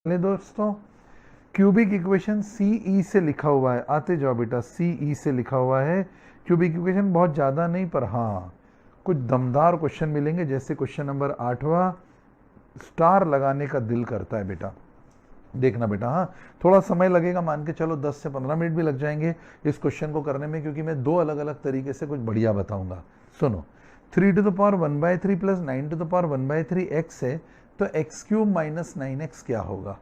दोस्तों cubic equation CE से लिखा हुआ है, आते जाओ बेटा, सीई से लिखा हुआ है क्यूबिक इक्वेशन। बहुत ज़्यादा नहीं पर हाँ कुछ दमदार क्वेश्चन मिलेंगे, जैसे क्वेश्चन नंबर 8वां स्टार लगाने का दिल करता है बेटा। देखना बेटा, हाँ थोड़ा समय लगेगा, मान के चलो 10 से 15 मिनट भी लग जाएंगे इस क्वेश्चन को करने में, क्योंकि मैं दो अलग अलग तरीके से कुछ बढ़िया बताऊंगा। सुनो, 3⁻1/3 प्लस 9⁻1/3 एक्स है, तो x³ माइनस 9x क्या होगा,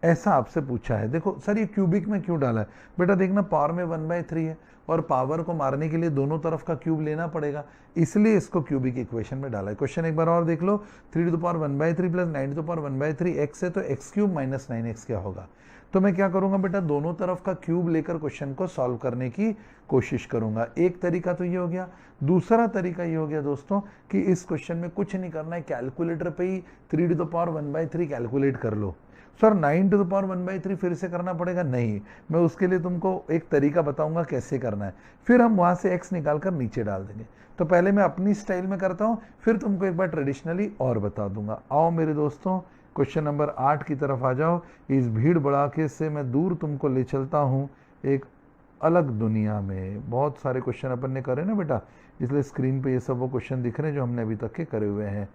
ऐसा आपसे पूछा है। देखो सर ये क्यूबिक में क्यों डाला है बेटा, देखना पावर में 1/3 है और पावर को मारने के लिए दोनों तरफ का क्यूब लेना पड़ेगा, इसलिए इसको क्यूबिक इक्वेशन में डाला है। क्वेश्चन एक बार और देख लो, 3⁻1/3 प्लस 9⁻1/3 एक्स है, तो x³ माइनस 9x क्या होगा। तो मैं क्या करूंगा बेटा, दोनों तरफ का क्यूब लेकर क्वेश्चन को सॉल्व करने की कोशिश करूंगा। एक तरीका तो ये हो गया। दूसरा तरीका ये हो गया दोस्तों कि इस क्वेश्चन में कुछ नहीं करना है, कैलकुलेटर पे ही 3⁻1/3 कैलकुलेट कर लो। सर 9⁻1/3 फिर से करना पड़ेगा, नहीं, मैं उसके लिए तुमको एक तरीका बताऊंगा कैसे करना है, फिर हम वहां से x निकालकर नीचे डाल देंगे। तो पहले मैं अपनी स्टाइल में करता हूं, फिर तुमको एक बार ट्रेडिशनली और बता दूंगा। आओ मेरे दोस्तों क्वेश्चन नंबर 8 की तरफ आ जाओ। इस भीड़ भड़ाके से मैं दूर तुमको ले चलता हूं एक अलग दुनिया में। बहुत सारे क्वेश्चन अपन ने करे ना बेटा, इसलिए स्क्रीन पे ये सब वो क्वेश्चन दिख रहे हैं जो हमने अभी तक के करे हुए हैं,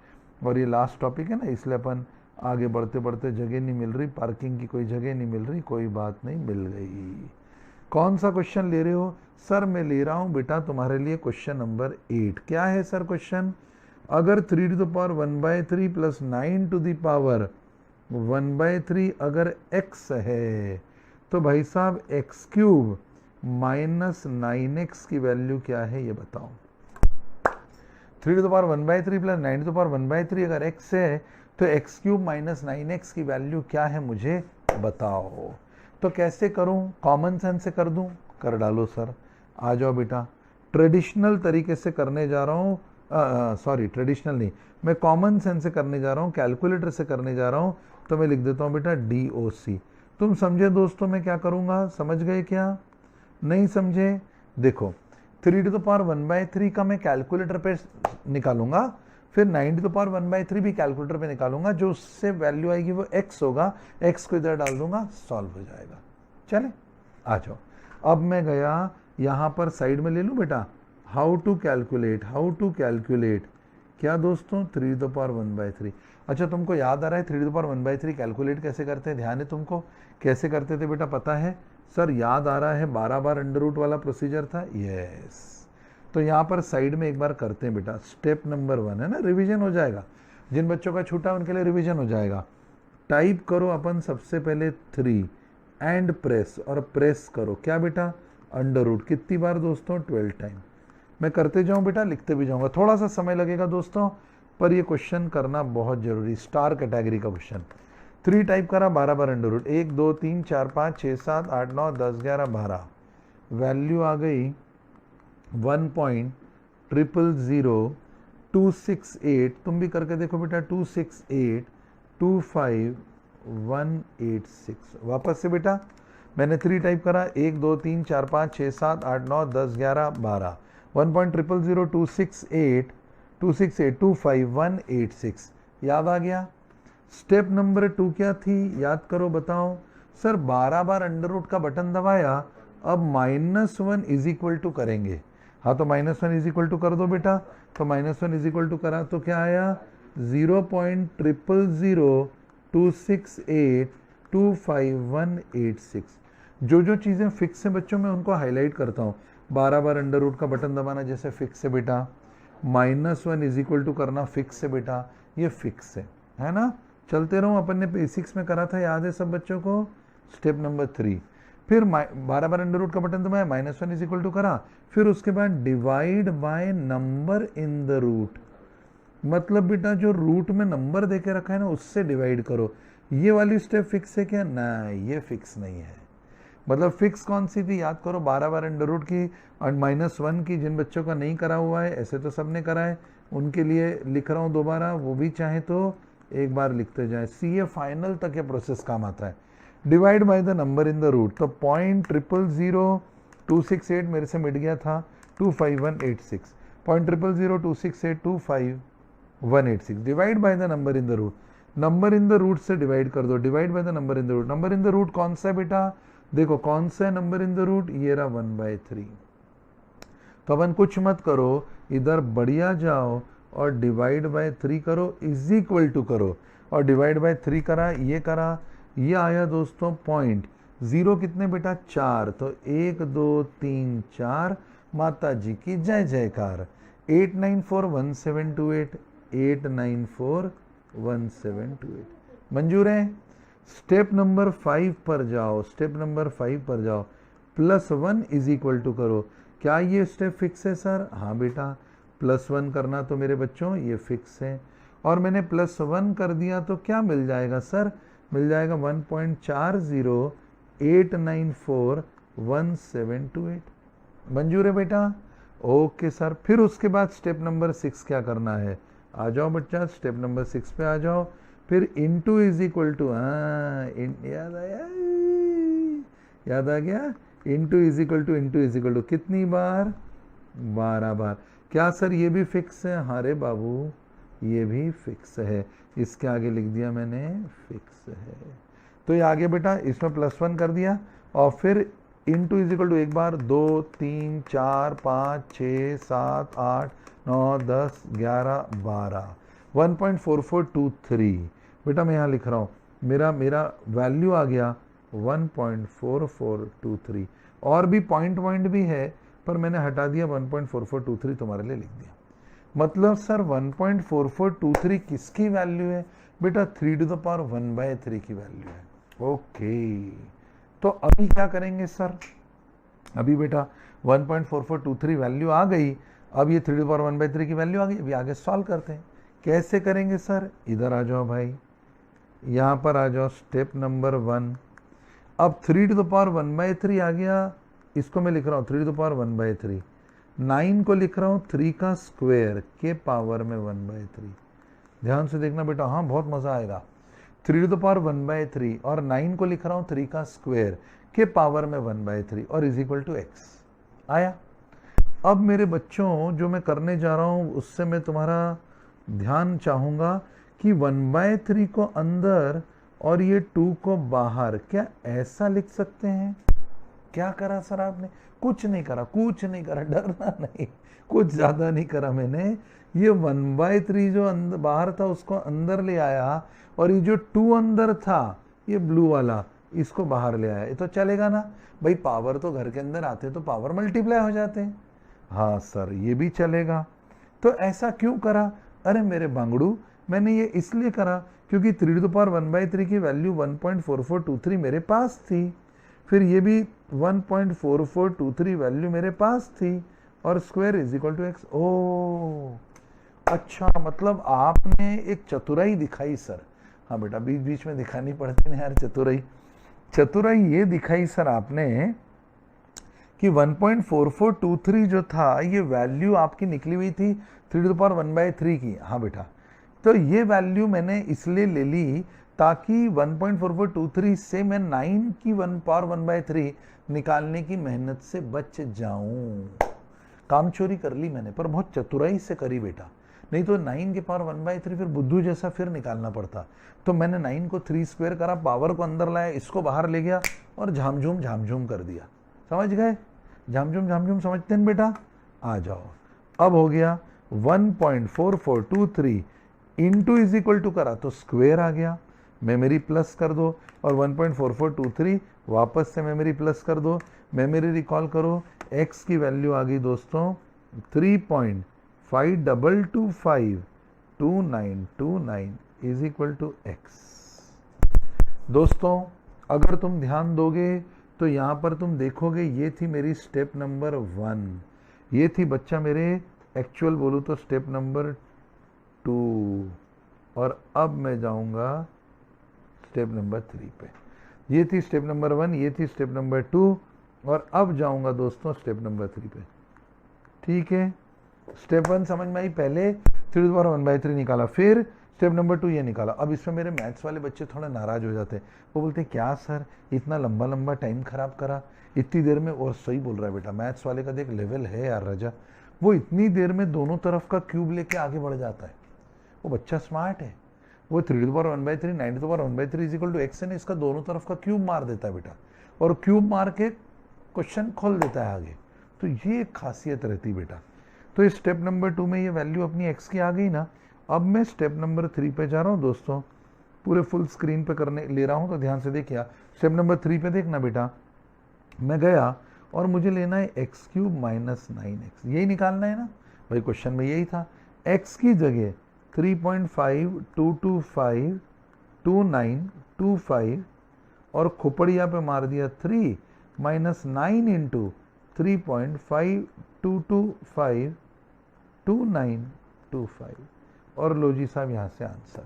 और ये लास्ट टॉपिक है ना, इसलिए अपन आगे बढ़ते बढ़ते जगह नहीं मिल रही, पार्किंग की कोई जगह नहीं मिल रही, कोई बात नहीं, मिल गई। कौन सा क्वेश्चन ले रहे हो सर? मैं ले रहा हूं बेटा तुम्हारे लिए क्वेश्चन नंबर 8। क्या है सर क्वेश्चन? अगर 3⁻1/3 प्लस 9⁻1/3 अगर x है, तो भाई साहब x³ माइनस 9x की वैल्यू क्या है ये बताओ। 3⁻1/3 प्लस 9⁻1/3 अगर x है, तो x³ माइनस 9x की वैल्यू क्या है मुझे बताओ। तो कैसे करूं, कॉमन सेंस से कर दूं? कर डालो सर। आ जाओ बेटा, ट्रेडिशनल तरीके से करने जा रहा हूं, सॉरी ट्रेडिशनल नहीं, मैं कॉमन सेंस से करने जा रहा हूं, कैलकुलेटर से करने जा रहा हूं। तो मैं लिख देता हूं बेटा DOC। तुम समझे दोस्तों मैं क्या करूंगा, समझ गए क्या? नहीं समझे? देखो 3⁻1/3 का मैं कैलकुलेटर पे निकालूंगा, फिर 9⁻1/3 भी कैलकुलेटर पे निकालूंगा, जो उससे वैल्यू आएगी वो x होगा, x को इधर डाल दूंगा, सॉल्व हो जाएगा। चले आ जाओ। अब मैं गया यहां पर साइड में ले लूं बेटा, हाउ टू कैलकुलेट क्या दोस्तों, 3⁻1/3। अच्छा तुमको याद आ रहा है 3⁻1/3 कैलकुलेट कैसे करते हैं? ध्यान है तुमको, कैसे करते थे बेटा पता है? सर याद आ रहा है 12 बार अंडर रूट वाला प्रोसीजर था, यस। तो यहाँ पर साइड में एक बार करते हैं बेटा, स्टेप नंबर 1 है ना, रिवीजन हो जाएगा, जिन बच्चों का छूटा उनके लिए रिवीजन हो जाएगा। टाइप करो अपन सबसे पहले 3 एंड प्रेस, और प्रेस करो क्या बेटा, अंडर रूट। कितनी बार दोस्तों? 12 टाइम। मैं करते जाऊं बेटा, लिखते भी जाऊंगा, थोड़ा सा समय लगेगा दोस्तों, पर ये क्वेश्चन करना बहुत जरूरी, स्टार कैटेगरी का क्वेश्चन। 3 टाइप करा, 12 बार अंडर रूट, 1 2 3 4 5 6 7 8 9 10 11 12, वैल्यू आ गई 1.0000268। तुम भी करके देखो बेटा, 26825,186। वापस से बेटा, मैंने 3 टाइप करा, 1 2 3 4 5 6 7 8 9 10 11 12, 1.000026825,186। याद आ गया? स्टेप नंबर 2 क्या थी, याद करो बताओ। सर 12 बार अंडर रूट का बटन दबाया, अब -1 इज इक्वल टू करेंगे। हाँ तो -1 इज इक्वल टू कर दो बेटा, तो -1 इज इक्वल टू करा तो क्या आया, 0.000026825,186। जो जो चीज़ें फिक्स है बच्चों मैं उनको हाईलाइट करता हूँ। 12 बार अंडर रूट का बटन दबाना जैसे फिक्स है बेटा, -1 इज इक्वल टू करना फिक्स है बेटा, ये फिक्स है ना। चलते रहो, अपन ने बेसिक्स में करा था, याद है सब बच्चों को। स्टेप नंबर 3, फिर 12 बार अंडर रूट का बटन दबाया, -1 इज इक्वल टू करा, फिर उसके बाद divide by number in the root. मतलब बेटा जो रूट में नंबर देके रखा है ना उससे डिवाइड करो। ये वाली स्टेप फिक्स है क्या? नहीं, ये फिक्स नहीं है। मतलब फिक्स कौन सी थी, याद करो, 12 बार अंडर रूट की और -1 की। जिन बच्चों का नहीं करा हुआ है, ऐसे तो सबने करा है, उनके लिए लिख रहा हूँ दोबारा, वो भी चाहे तो एक बार लिखते जाए। CA फाइनल तक ये प्रोसेस काम आता है। Divide by the number in the root, तो 0.0000268 मेरे से मिट गया था 25,186, 0.000026825,186 divide by the number in the root. Number in the root से डिवाइड कर दो, divide by the number in the root. Number in the root कौन सा है बेटा, देखो कौन सा है नंबर इन द रूट, ये रहा 1/3। तो अपन कुछ मत करो, इधर बढ़िया जाओ और डिवाइड बाय 3 करो, इज इक्वल टू करो, और डिवाइड बाय 3 करा, ये आया दोस्तों पॉइंट। जीरो कितने बेटा, 4, तो 1 2 3 4, माता जी की जय जयकार। 8941728, 8941728 मंजूर है। स्टेप नंबर 5 पर जाओ, स्टेप नंबर 5 पर जाओ, +1 इज इक्वल टू करो। क्या ये स्टेप फिक्स है सर, हाँ बेटा, +1 करना तो मेरे बच्चों ये फिक्स है। और मैंने +1 कर दिया तो क्या मिल जाएगा सर, मिल जाएगा 1.40894178। मंजूर है बेटा, ओके सर। फिर उसके बाद स्टेप नंबर 6 क्या करना है, आ जाओ बच्चा स्टेप नंबर 6 पे आ जाओ। फिर इनटू इज इक्वल टू, याद आया, याद आ गया, into is equal to, into is equal to कितनी बार, 12 बार। क्या सर ये भी फिक्स है, हाँ रे बाबू ये भी फिक्स है, इसके आगे लिख दिया मैंने फिक्स है। तो ये आगे बेटा इसमें +1 कर दिया, और फिर इनटू इज इक्वल टू एक बार, 2 3 4 5 6 7 8 9 10 11 12, 1.4423 बेटा मैं यहाँ लिख रहा हूँ, मेरा वैल्यू आ गया 1.4423। और भी पॉइंट भी है पर मैंने हटा दिया, 1.4423 तुम्हारे लिए लिख दिया। मतलब सर 1.4423 किसकी वैल्यू है बेटा, 3⁻⁴ की वैल्यू है। ओके, तो अभी क्या करेंगे सर, अभी बेटा 1.4423 वैल्यू आ गई, अब ये 3⁻⁴ की वैल्यू आ गई, अभी आगे सॉल्व करते हैं। कैसे करेंगे सर, इधर आ जाओ भाई, यहाँ पर आ जाओ, स्टेप नंबर 1। अब 3⁻⁴ आ गया, इसको मैं लिख रहा हूँ 3⁻⁴, 9 को लिख रहा हूँ 3 का स्क्वायर के पावर में 1/3। ध्यान से देखना बेटा, हाँ बहुत मजा आएगा। 3⁻⁴ और 9 को लिख रहा हूँ 3 का स्क्वायर के पावर में 1/3 और इज इक्वल टू x आया। अब मेरे बच्चों जो मैं करने जा रहा हूँ उससे मैं तुम्हारा ध्यान चाहूंगा कि 1/3 को अंदर और ये 2 को बाहर, क्या ऐसा लिख सकते हैं। क्या करा सर आपने, कुछ नहीं करा, कुछ नहीं करा, डरना नहीं, कुछ ज्यादा नहीं करा मैंने। ये 1/3 जो अंदर बाहर था उसको अंदर ले आया, और ये जो 2 अंदर था ये ब्लू वाला, इसको बाहर ले आया। ये तो चलेगा ना भाई, पावर तो घर के अंदर आते तो पावर मल्टीप्लाई हो जाते हैं। हाँ सर ये भी चलेगा। तो ऐसा क्यों करा, अरे मेरे बांगड़ू, मैंने ये इसलिए करा क्योंकि 3⁻⁴ की वैल्यू 1.4423 मेरे पास थी, फिर ये भी 1.4423 वैल्यू मेरे पास थी, और square is equal to x। ओ अच्छा, मतलब आपने एक चतुराई दिखाई सर। हाँ बेटा बीच बीच में दिखानी पड़ती है यार चतुराई। चतुराई ये दिखाई सर आपने कि 1.4423 जो था ये वैल्यू आपकी निकली हुई थी 3⁻⁴ की। हाँ बेटा, तो ये वैल्यू मैंने इसलिए ले ली ताकि 1.4423 से मैं 9 की 1/3 निकालने की मेहनत से बच जाऊं। काम चोरी कर ली मैंने, पर बहुत चतुराई से करी बेटा, नहीं तो 9 के पावर 1/3 फिर बुद्धू जैसा फिर निकालना पड़ता। तो मैंने 9 को 3 स्क्वायर करा, पावर को अंदर लाया, इसको बाहर ले गया और झामझूम कर दिया। समझ गए, झामझूम समझते हैं बेटा। आ जाओ, अब हो गया 1.4423 इंटू इज इक्वल टू करा तो स्क्वायर आ गया, मेमोरी प्लस कर दो, और 1.4423 वापस से मेमोरी प्लस कर दो। मेमोरी रिकॉल करो, x की वैल्यू आ गई दोस्तों 3.52252929 इज इक्वल टू x। दोस्तों अगर तुम ध्यान दोगे तो यहाँ पर तुम देखोगे ये थी मेरी स्टेप नंबर 1, ये थी बच्चा मेरे एक्चुअल बोलूँ तो स्टेप नंबर 2, और अब मैं जाऊंगा स्टेप नंबर 3 पे। ये थी स्टेप नंबर 1, ये थी स्टेप नंबर 2, और अब जाऊंगा दोस्तों स्टेप नंबर 3 पे। ठीक है, स्टेप 1 समझ में आई, पहले 3⁻⁴ निकाला, फिर स्टेप नंबर 2 ये निकाला। अब इसमें मेरे मैथ्स वाले बच्चे थोड़ा नाराज हो जाते हैं, वो बोलते हैं क्या सर इतना लंबा टाइम खराब करा इतनी देर में। और सही बोल रहा है बेटा, मैथ्स वाले का देख लेवल है यार रजा, वो इतनी देर में दोनों तरफ का क्यूब लेके आगे बढ़ जाता है, वो बच्चा स्मार्ट है। वो 3 to the power 1/3 9 to the power 1/3 is equal to X है ना, इसका दोनों तरफ का क्यूब मार देता है बेटा, और क्यूब मार के क्वेश्चन खोल देता है आगे। तो ये एक खासियत रहती बेटा। तो इस स्टेप नंबर 2 में ये वैल्यू अपनी एक्स की आ गई ना। अब मैं स्टेप नंबर 3 पे जा रहा हूँ दोस्तों, पूरे फुल स्क्रीन पे करने ले रहा हूँ, तो ध्यान से देखिए। स्टेप नंबर 3 पे देखना बेटा, मैं गया और मुझे लेना है एक्स क्यूब माइनस 9x, यही निकालना है ना भाई, क्वेश्चन में यही था। x की जगह 3.52252925 और खोपड़िया पे मार दिया 3 माइनस 9 इंटू 3.52252925 और लो जी साहब यहाँ से आंसर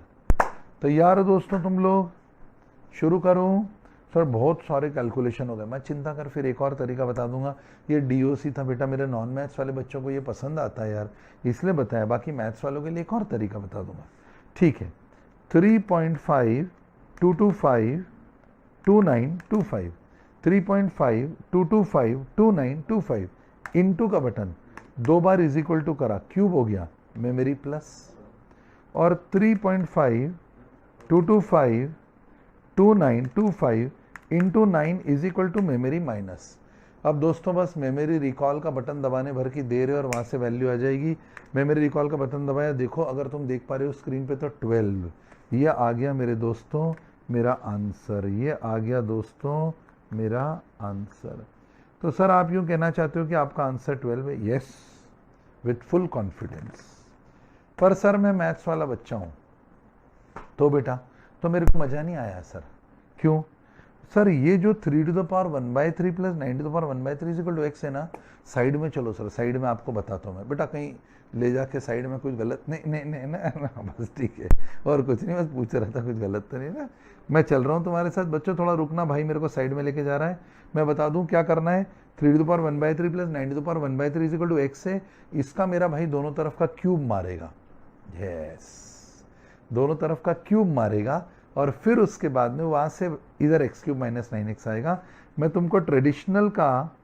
तैयार हो दोस्तों। तुम लोग शुरू करो। सर बहुत सारे कैलकुलेशन हो गए, मैं चिंता कर, फिर एक और तरीका बता दूंगा। ये डीओसी था बेटा, मेरे नॉन मैथ्स वाले बच्चों को ये पसंद आता है यार, इसलिए बताया। बाकी मैथ्स वालों के लिए एक और तरीका बता दूंगा, ठीक है। 3.52252925 3.52252925 इंटू का बटन 2 बार इज इक्वल टू करा, क्यूब हो गया मेमोरी प्लस, और 3.52252925 into 9 is equal to memory minus. अब दोस्तों बस मेमोरी रिकॉल का बटन दबाने भर की देर है और वहाँ से वैल्यू आ जाएगी। मेमोरी रिकॉल का बटन दबाया, देखो अगर तुम देख पा रहे हो स्क्रीन पे तो 12 ये आ गया मेरे दोस्तों मेरा आंसर, ये आ गया दोस्तों मेरा आंसर। तो सर आप यूँ कहना चाहते हो कि आपका आंसर 12 है? Yes, with full confidence. पर सर मैं मैथ्स वाला बच्चा हूँ, तो बेटा तो मेरे को मज़ा नहीं आया सर। क्यों सर? ये जो 3 to the power 1/3 plus 9 to the power 1/3 is equal to X है ना, साइड में चलो सर, साइड में आपको बताता हूँ मैं बेटा, कहीं ले जाके साइड में कुछ गलत नहीं ना बस ठीक है, और कुछ नहीं, बस पूछ रहा था कुछ गलत तो नहीं ना। मैं चल रहा हूँ तुम्हारे साथ बच्चों, थोड़ा रुकना, भाई मेरे को साइड में लेके जा रहा है। मैं बता दूँ क्या करना है। 3 to the power 1/3 plus 9 to the power 1/3 is equal to X है, इसका मेरा भाई दोनों तरफ का क्यूब मारेगा। यस, दोनों तरफ का क्यूब मारेगा, और फिर उसके बाद में वहाँ से इधर एक्स क्यूब माइनस 9x आएगा। मैं तुमको ट्रेडिशनल का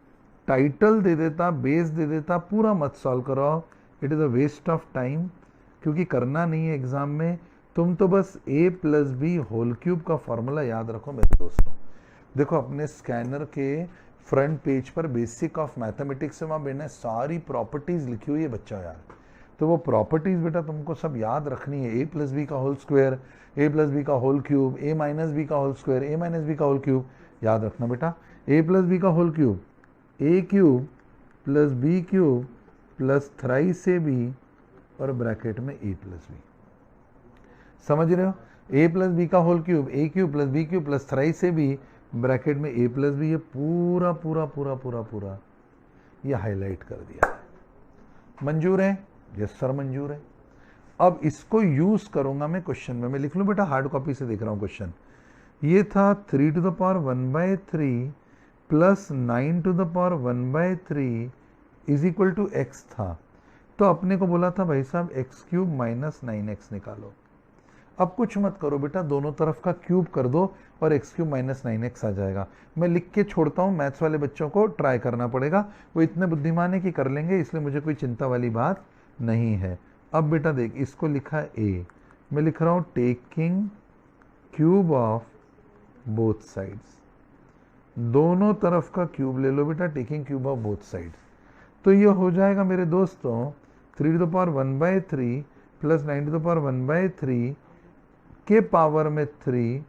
टाइटल दे देता, बेस दे देता, पूरा मत सॉल्व करो, it is a waste of time, क्योंकि करना नहीं है एग्जाम में। तुम तो बस a plus B whole cube का फॉर्मूला याद रखो मेरे दोस्तों। देखो अपने स्कैनर के फ्रंट पेज पर बेसिक ऑफ मैथमेटिक्स से वहाँ मैंने सारी प्रॉपर्टीज लिखी हुई है बच्चा यार, तो वो प्रॉपर्टीज बेटा तुमको सब याद रखनी है। a प्लस बी का whole square, a plus B का whole cube, a minus B का whole square, a minus B का होल क्यूब, याद रखना बेटा। a प्लस बी का whole cube, a cube plus B cube plus thrice A B और bracket में a plus B, समझ रहे हो? a प्लस बी का whole cube, a cube plus B cube plus thrice A B bracket में a plus B, ये पूरा पूरा पूरा पूरा पूरा ये हाईलाइट कर दिया है। मंजूर है? यस सर मंजूर है। अब इसको यूज करूंगा मैं क्वेश्चन में, मैं लिख लूं बेटा, हार्ड कॉपी से देख रहा हूं क्वेश्चन। ये था 3 to the power 1/3 plus 9 to the power 1/3 is equal to X था, तो अपने को बोला था भाई साहब एक्स क्यूब माइनस 9x निकालो। अब कुछ मत करो बेटा, दोनों तरफ का क्यूब कर दो और एक्स क्यूब माइनस 9x आ जाएगा। मैं लिख के छोड़ता हूँ, मैथ्स वाले बच्चों को ट्राई करना पड़ेगा, वो इतने बुद्धिमान है कि कर लेंगे, इसलिए मुझे कोई चिंता वाली बात नहीं है। अब बेटा देख, इसको लिखा है a, मैं लिख रहा हूँ taking cube of both sides, दोनों तरफ का क्यूब ले लो बेटा, taking cube of both sides. तो ये हो जाएगा मेरे दोस्तों 3 to the power 1/3 plus 9 to the power 1/3 के पावर में 3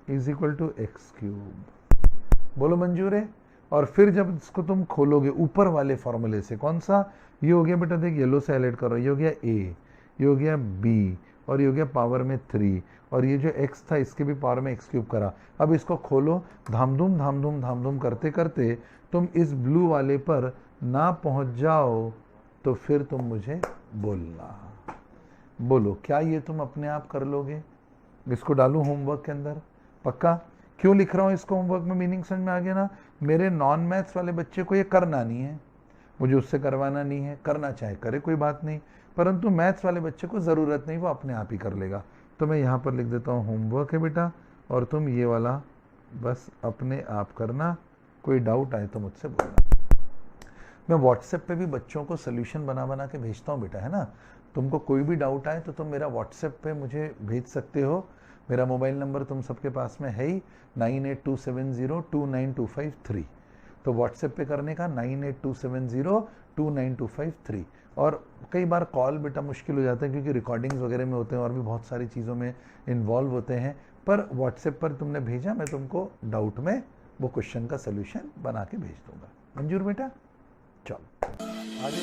is equal to X cube. बोलो मंजूर है? और फिर जब इसको तुम खोलोगे ऊपर वाले फॉर्मूले से, कौन सा? ये हो गया बेटा, देख येलो से हाईलाइट करो, ये हो गया a, ये हो गया b, और ये हो गया पावर में 3, और ये जो x था इसके भी पावर में एक्स क्यूब करा। अब इसको खोलो, धामधूम धामधूम धामधूम करते करते तुम इस ब्लू वाले पर ना पहुंच जाओ तो फिर तुम मुझे बोलना। बोलो क्या ये तुम अपने आप कर लोगे? इसको डालूं होमवर्क के अंदर? पक्का? क्यों लिख रहा हूँ इसको होमवर्क में, मीनिंग समझ में आ गया ना? मेरे नॉन मैथ्स वाले बच्चे को ये करना नहीं है, मुझे उससे करवाना नहीं है, करना चाहे करे कोई बात नहीं, परंतु मैथ्स वाले बच्चे को ज़रूरत नहीं, वो अपने आप ही कर लेगा। तो मैं यहाँ पर लिख देता हूँ होमवर्क है बेटा, और तुम ये वाला बस अपने आप करना, कोई डाउट आए तो मुझसे बोलना। मैं व्हाट्सएप पे भी बच्चों को सोल्यूशन बना बना के भेजता हूँ बेटा, है ना। तुमको कोई भी डाउट आए तो तुम मेरा व्हाट्सएप पे मुझे भेज सकते हो। मेरा मोबाइल नंबर तुम सबके पास में है ही, 9827029253। तो व्हाट्सएप पे करने का 9827029253। और कई बार कॉल बेटा मुश्किल हो जाता है क्योंकि रिकॉर्डिंग्स वगैरह में होते हैं और भी बहुत सारी चीज़ों में इन्वॉल्व होते हैं, पर व्हाट्सएप पर तुमने भेजा, मैं तुमको डाउट में वो क्वेश्चन का सोल्यूशन बना के भेज दूंगा। मंजूर बेटा, चलो आगे।